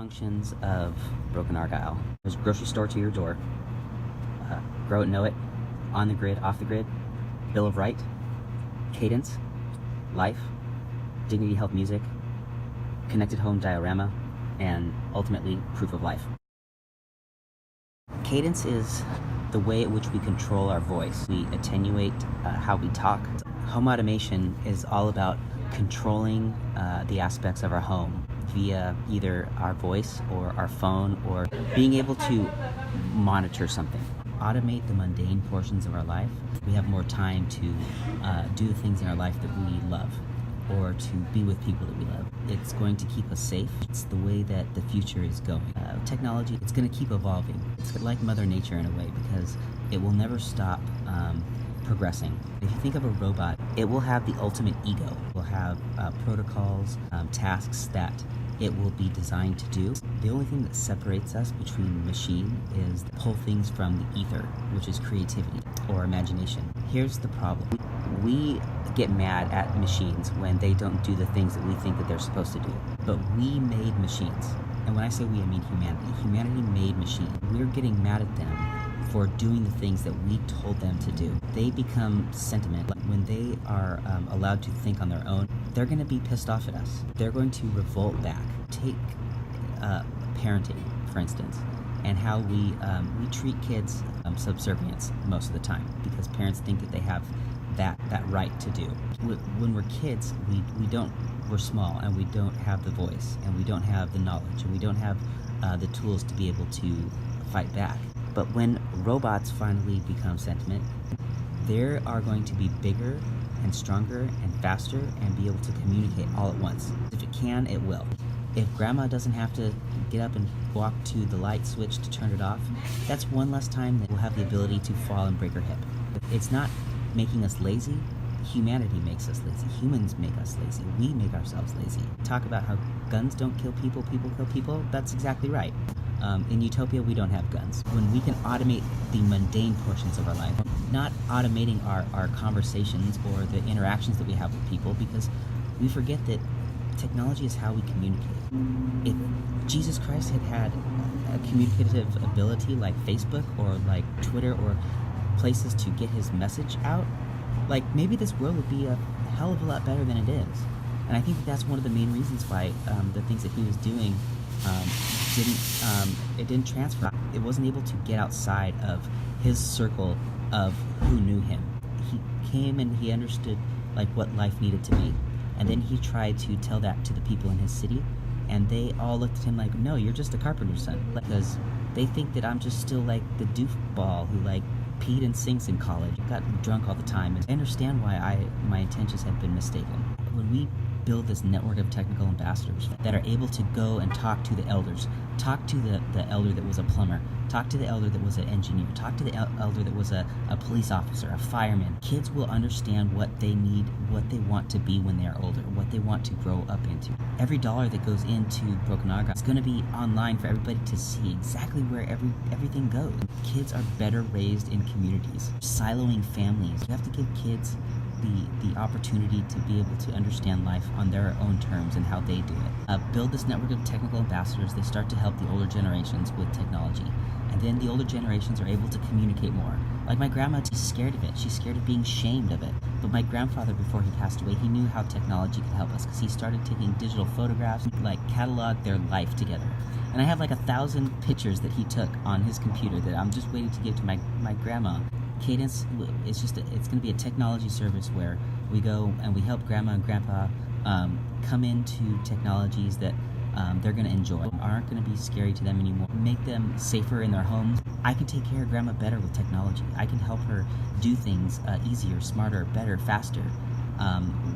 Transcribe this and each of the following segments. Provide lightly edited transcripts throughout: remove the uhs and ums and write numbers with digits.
Functions of Broken Argyle. There's a grocery store to your door, grow it, know it, on the grid, off the grid, Bill of Right, cadence, life, dignity, health, music, connected home diorama, and ultimately proof of life. Cadence is the way in which we control our voice. We attenuate how we talk. Home automation is all about controlling the aspects of our home via either our voice or our phone or being able to monitor something. Automate the mundane portions of our life. We have more time to do the things in our life that we love or to be with people that we love. It's going to keep us safe. It's the way that the future is going. Technology, it's going to keep evolving. It's like Mother Nature in a way because it will never stop progressing. If you think of a robot, it will have the ultimate ego. It will have protocols, tasks that it will be designed to do. The only thing that separates us between machine is pull things from the ether, which is creativity or imagination. Here's the problem. We get mad at machines when they don't do the things that we think that they're supposed to do. But we made machines. And when I say we, I mean humanity. Humanity made machines. We're getting mad at them for doing the things that we told them to do. They become sentiment. When they are allowed to think on their own, they're going to be pissed off at us. They're going to revolt back. Take parenting, for instance, and how we treat kids subservience most of the time because parents think that they have that right to do. When we're kids, we're small and we don't have the voice and we don't have the knowledge and we don't have the tools to be able to fight back. But when robots finally become sentient, they are going to be bigger and stronger and faster and be able to communicate all at once. If it can, it will. If grandma doesn't have to get up and walk to the light switch to turn it off, that's one less time that we'll have the ability to fall and break her hip. It's not making us lazy. Humanity makes us lazy. Humans make us lazy. We make ourselves lazy. Talk about how guns don't kill people, people kill people. That's exactly right. In Utopia, we don't have guns. When we can automate the mundane portions of our life, not automating our conversations or the interactions that we have with people, because we forget that technology is how we communicate. If Jesus Christ had a communicative ability like Facebook or like Twitter or places to get his message out, like maybe this world would be a hell of a lot better than it is. And I think that's one of the main reasons why the things that he was doing didn't transfer. It wasn't able to get outside of his circle of who knew him. He came and he understood like what life needed to be, and then he tried to tell that to the people in his city, and they all looked at him like, no, you're just a carpenter's son, because they think that I'm just still like the doofball who like peed and sinks in college, got drunk all the time. And I understand why my intentions have been mistaken. When we build this network of technical ambassadors that are able to go and talk to the elders, talk to the elder that was a plumber, talk to the elder that was an engineer, talk to the elder that was a police officer, a fireman. Kids will understand what they need, what they want to be when they are older, what they want to grow up into. Every dollar that goes into Broken Argyle is going to be online for everybody to see exactly where everything goes. Kids are better raised in communities. Siloing families. You have to give kids the opportunity to be able to understand life on their own terms and how they do it. Build this network of technical ambassadors. They start to help the older generations with technology. And then the older generations are able to communicate more. Like my grandma, she's scared of it. She's scared of being shamed of it. But my grandfather, before he passed away, he knew how technology could help us because he started taking digital photographs, like catalog their life together. And I have like 1,000 pictures that he took on his computer that I'm just waiting to give to my grandma. Cadence, it's going to be a technology service where we go and we help grandma and grandpa come into technologies that they're going to enjoy, aren't going to be scary to them anymore, make them safer in their homes. I can take care of grandma better with technology. I can help her do things easier, smarter, better, faster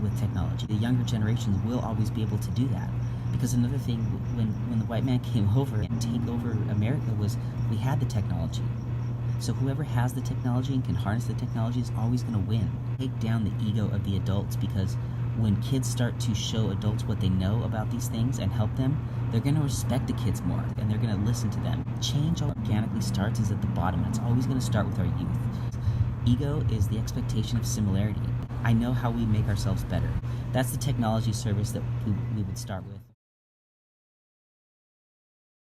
with technology. The younger generations will always be able to do that. Because another thing, when the white man came over and take over America was we had the technology. So whoever has the technology and can harness the technology is always going to win. Take down the ego of the adults, because when kids start to show adults what they know about these things and help them, they're going to respect the kids more and they're going to listen to them. Change organically starts is at the bottom, and it's always going to start with our youth. Ego is the expectation of similarity. I know how we make ourselves better. That's the technology service that we would start with.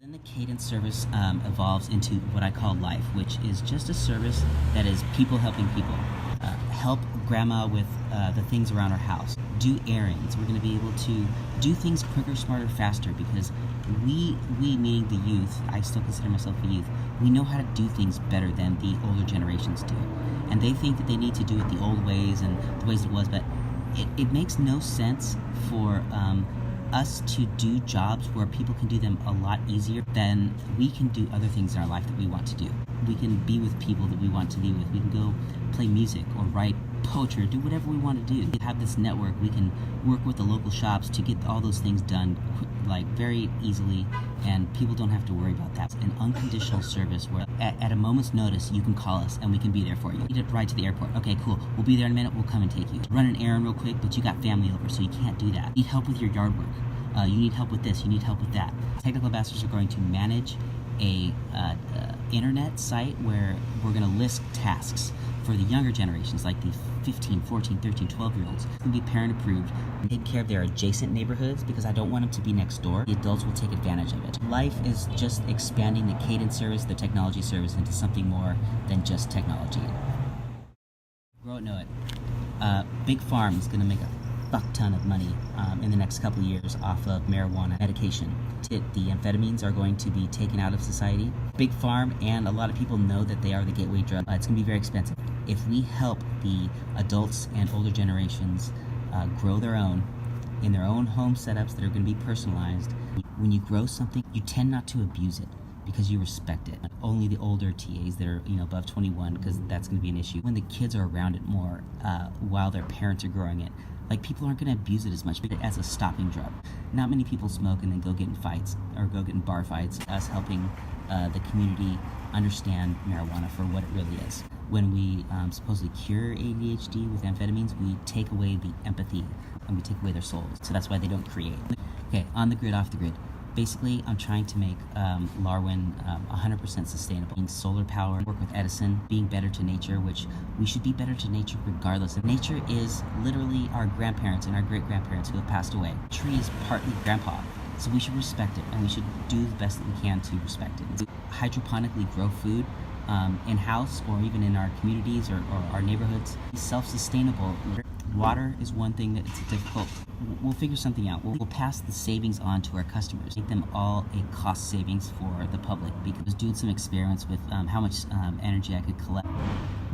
Then the cadence service evolves into what I call life, which is just a service that is people helping people. Help grandma with the things around her house. Do errands. We're going to be able to do things quicker, smarter, faster because we meaning the youth, I still consider myself a youth, we know how to do things better than the older generations do. And they think that they need to do it the old ways and the ways it was, but it makes no sense for us to do jobs where people can do them a lot easier than we can do other things in our life that we want to do. We can be with people that we want to be with. We can go play music or write poetry or do whatever we want to do. We have this network. We can work with the local shops to get all those things done like very easily, and people don't have to worry about that. It's an unconditional service where at a moment's notice you can call us and we can be there for you. You need to ride to the airport. Okay, cool. We'll be there in a minute. We'll come and take you. Run an errand real quick, but you got family over, so you can't do that. You need help with your yard work. You need help with this. You need help with that. Technical ambassadors are going to manage a internet site where we're going to list tasks for the younger generations, like the 15, 14, 13, 12-year-olds. It's going to be parent approved. Take care of their adjacent neighborhoods because I don't want them to be next door. The adults will take advantage of it. Life is just expanding the cadence service, the technology service, into something more than just technology. Grow it, know it. Big Farm is going to make a fuck ton of money in the next couple of years off of marijuana medication. The amphetamines are going to be taken out of society. Big Farm and a lot of people know that they are the gateway drug. It's going to be very expensive. If we help the adults and older generations grow their own in their own home setups that are going to be personalized, when you grow something, you tend not to abuse it because you respect it. Only the older TAs that are above 21, because that's going to be an issue. When the kids are around it more while their parents are growing it, like people aren't going to abuse it as much as a stopping drug. Not many people smoke and then go get in fights or go get in bar fights. Us helping the community understand marijuana for what it really is. When we supposedly cure ADHD with amphetamines, we take away the empathy and we take away their souls. So that's why they don't create. Okay, on the grid, off the grid. Basically, I'm trying to make Larwin 100% sustainable. Being solar power, work with Edison, being better to nature, which we should be better to nature regardless. And nature is literally our grandparents and our great-grandparents who have passed away. The tree is partly grandpa, so we should respect it, and we should do the best that we can to respect it. Hydroponically grow food in-house or even in our communities or our neighborhoods. Self-sustainable. Water is one thing that's difficult. We'll figure something out. We'll pass the savings on to our customers, make them all a cost savings for the public, because I was doing some experiments with how much energy I could collect.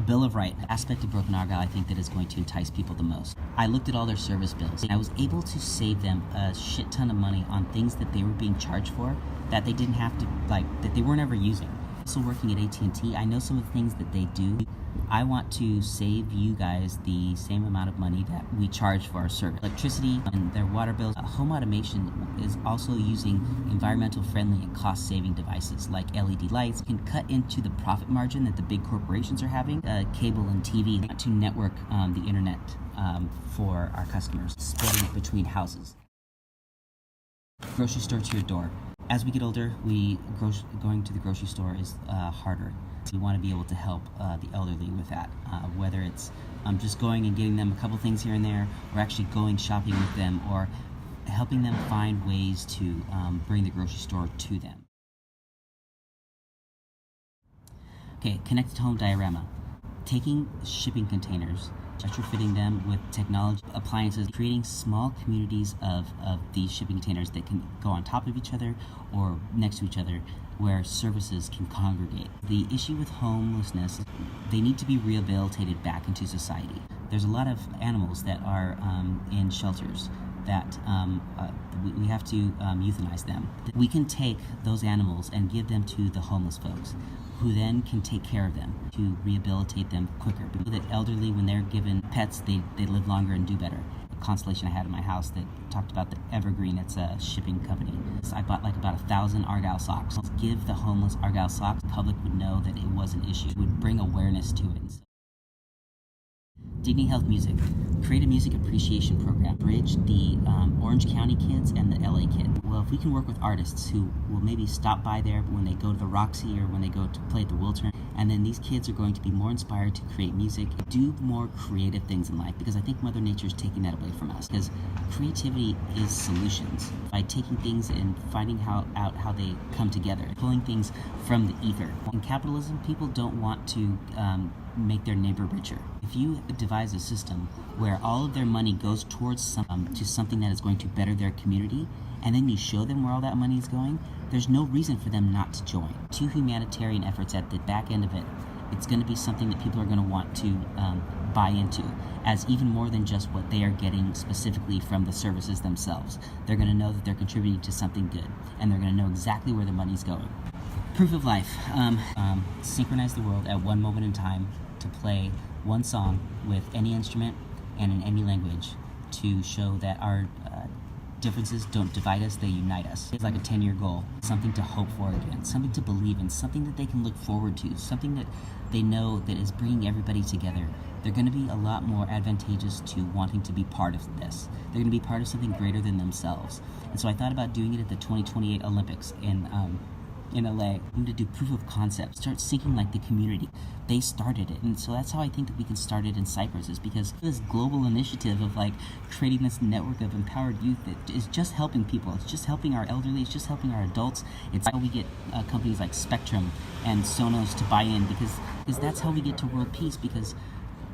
Bill of Right, aspect of brokenArgyle I think that is going to entice people the most. I looked at all their service bills. I was able to save them a shit ton of money on things that they were being charged for that they didn't have to, that they weren't ever using. Also working at AT&T, I know some of the things that they do. I want to save you guys the same amount of money that we charge for our service. Electricity and their water bills. Home automation is also using environmental friendly and cost saving devices like LED lights. Can cut into the profit margin that the big corporations are having. Cable and TV to network the internet for our customers, splitting it between houses. Grocery store to your door. As we get older, going to the grocery store is harder. We want to be able to help the elderly with that, whether it's just going and getting them a couple things here and there, or actually going shopping with them, or helping them find ways to bring the grocery store to them. Okay, connected home diorama. Taking shipping containers, retrofitting them with technology, appliances, creating small communities of these shipping containers that can go on top of each other or next to each other, where services can congregate. The issue with homelessness, they need to be rehabilitated back into society. There's a lot of animals that are in shelters that we have to euthanize them. We can take those animals and give them to the homeless folks, who then can take care of them to rehabilitate them quicker. The elderly, when they're given pets, they live longer and do better. A constellation I had in my house that talked about the Evergreen, it's a shipping company. So I bought about 1,000 Argyle socks. Give the homeless Argyle socks, the public would know that it was an issue. It would bring awareness to it. Dignity Health Music. Create a music appreciation program. Bridge the Orange County kids and the LA kids. Well, if we can work with artists who will maybe stop by there when they go to the Roxy or when they go to play at the Wiltern, and then these kids are going to be more inspired to create music, do more creative things in life, because I think Mother Nature is taking that away from us. Because creativity is solutions. By taking things and finding out how they come together, pulling things from the ether. In capitalism, people don't want to make their neighbor richer. If you devise a system where all of their money goes towards to something that is going to better their community, and then you show them where all that money is going, there's no reason for them not to join. 2 humanitarian efforts at the back end of it, it's going to be something that people are going to want to buy into as even more than just what they are getting specifically from the services themselves. They're going to know that they're contributing to something good, and they're going to know exactly where the money's going. Proof of life. Synchronize the world at one moment in time to play one song with any instrument and in any language to show that our differences don't divide us, they unite us. It's like a 10-year goal, something to hope for again, something to believe in, something that they can look forward to, something that they know that is bringing everybody together. They're going to be a lot more advantageous to wanting to be part of this. They're going to be part of something greater than themselves. And so I thought about doing it at the 2028 Olympics in LA. I'm going to do proof of concept, start syncing like the community. They started it, and so that's how I think that we can start it in Cyprus, is because this global initiative of like creating this network of empowered youth that is just helping people. It's just helping our elderly, it's just helping our adults. It's how we get companies like Spectrum and Sonos to buy in, because that's how we get to world peace, because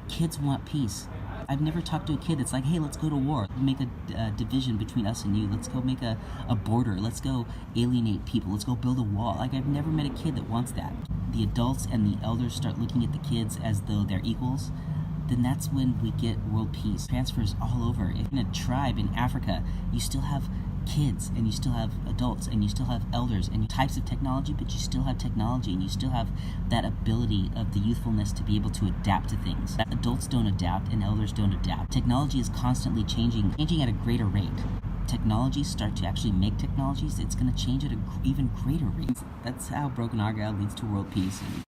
kids want peace. I've never talked to a kid that's like, hey, let's go to war. Make a division between us and you. Let's go make a border. Let's go alienate people. Let's go build a wall. Like, I've never met a kid that wants that. The adults and the elders start looking at the kids as though they're equals, then that's when we get world peace. Transfers all over. If in a tribe in Africa, you still have kids and you still have adults and you still have elders and types of technology, but you still have technology and you still have that ability of the youthfulness to be able to adapt to things. Adults don't adapt and elders don't adapt. Technology is constantly changing at a greater rate. Technologies start to actually make technologies, it's going to change at an even greater rate. That's how brokenArgyle leads to world peace. And